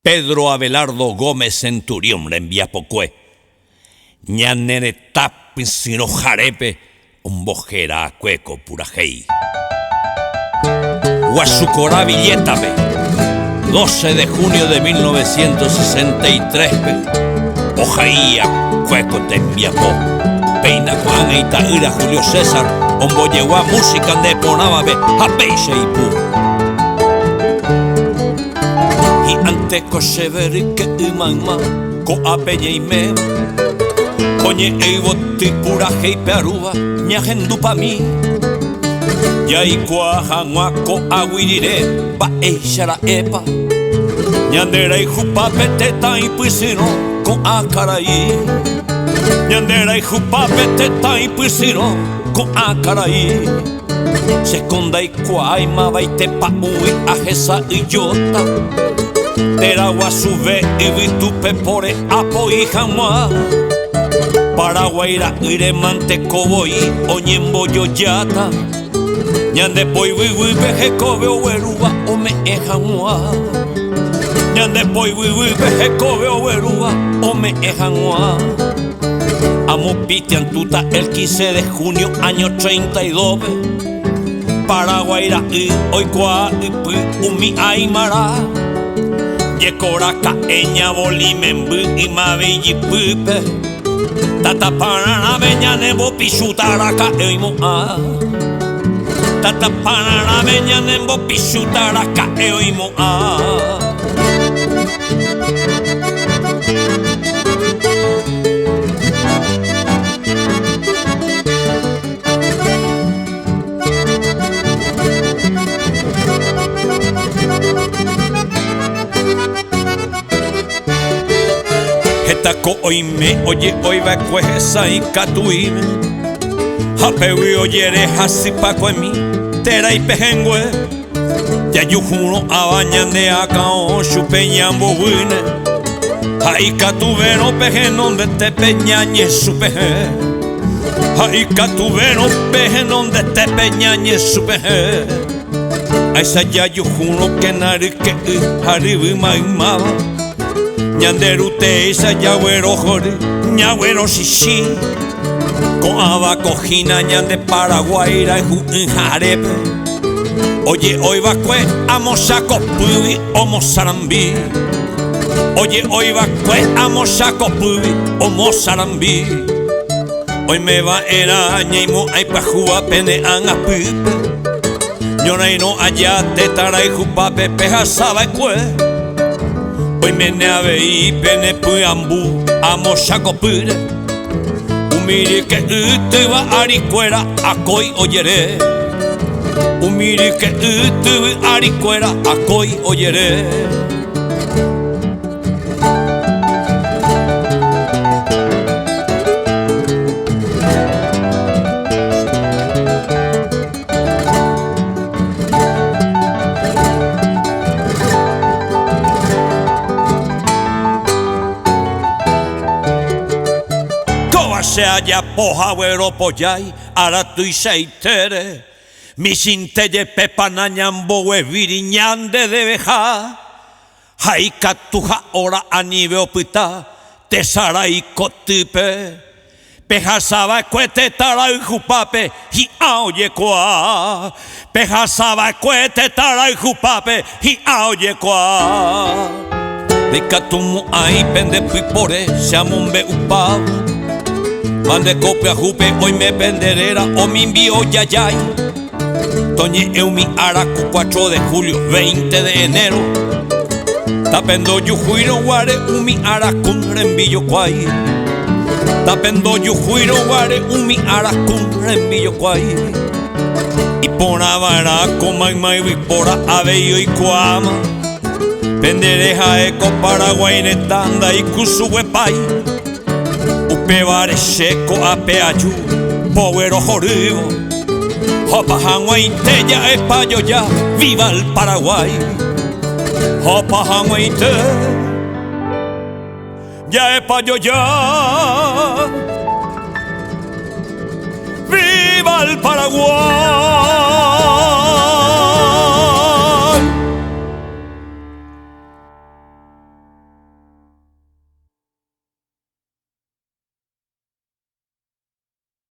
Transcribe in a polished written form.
Pedro Abelardo Gómez Centurión Rembiapocue, ñanere tapi sino jarepe, un bojera cueco purajei. Guasucorá Villetape, 12 de junio de 1963, ojaía cueco tembiapó, peina Juan Itaíra Julio César, omboyeguá música de ponábabe, apeixe y pu. Y ante cocheveri que imanma, co apelle y me, coñe eiboti puraje y pearuba, ñajendu pa mí. Yaikua hanguaco aguirire, pa eishara epa, ñandera y jupape teta y pisino, con acaraí. Ñandera y jupape teta y pisino, con acaraí. Seconda y cuaima baite pa ui ajesa y yota. Teragua sube y vitupe pore apo y jamua. Paraguaira iremante coboy oñembo yoyata. Ñande poi wiwi beje kobe oweruba ome ejanua. Ñande poi wiwi beje kobe oweruba ome ejanua. Amo pitian tuta el 15 de junio año 32. Paraguaira y oikua y pi umi aymara. Yecoraka eña bolimembu y mabeyi pipe. Tata panana beñane bo pishutaraka eimo a. Tata panana beñane bo pishutaraka eimo a. Hetako oime oye oiva cuejesa y catuime. Hapewi oyere hasipa cuemi tera y pejengue. Ya yujuno abañan de acao chupeñambo buine. Hay catuvero pejen donde te peñañe su peje. Hay catuvero pejen donde te peñañe su peje. Aisa ya yujuno que nari que haribi maimaba. Ñanderute isa yagüero jori, ñagüero shishi. Con abacojina ñande Paraguaira y jarepe. Oye, hoy va cue, amo saco pubi, homo sarambí. Oye, hoy va cue, amo saco pubi, homo sarambí. Hoy me va eraña y mo hay pa juba pene an a pipe. Ñona y no allá te tara y jupape peja saba y cue. Hoy me nave y pene puyambu, amo saco pire. Umiri que te va aricuera, acoy oyere. Umiri que te va aricuera, acoy oyere. Se haya poja güero poyay, aratu y seitere. Mi sinteye pepanañambo hueviriñande de beja. Haikatuja ora anibe opita, tesara y cotipe. Pejasaba cuete tara y jupape, y aoye kwa. Pejasaba cuete tara y jupape, y aoye kwa. De catumo ahí pende pipore, se amumbe upao. Mande copia jupe, hoy me penderera o mi envío yayay. Toñe eumi aracu 4 de julio, 20 de enero. Tapendo yujuiro guare umi aracun rembillo cuay. Tapendo yujuiro guare umi aracun rembillo cuay. Y pona baraco maimai vipora abeyo y cuama. Pendereja eco Paraguay netanda y cusuhuepay. Upebare seco apeayu, poguero joribo. Hopa hanguainte ya espayo ya, viva el Paraguay. Hopa hanguainte ya espayo ya, viva el Paraguay.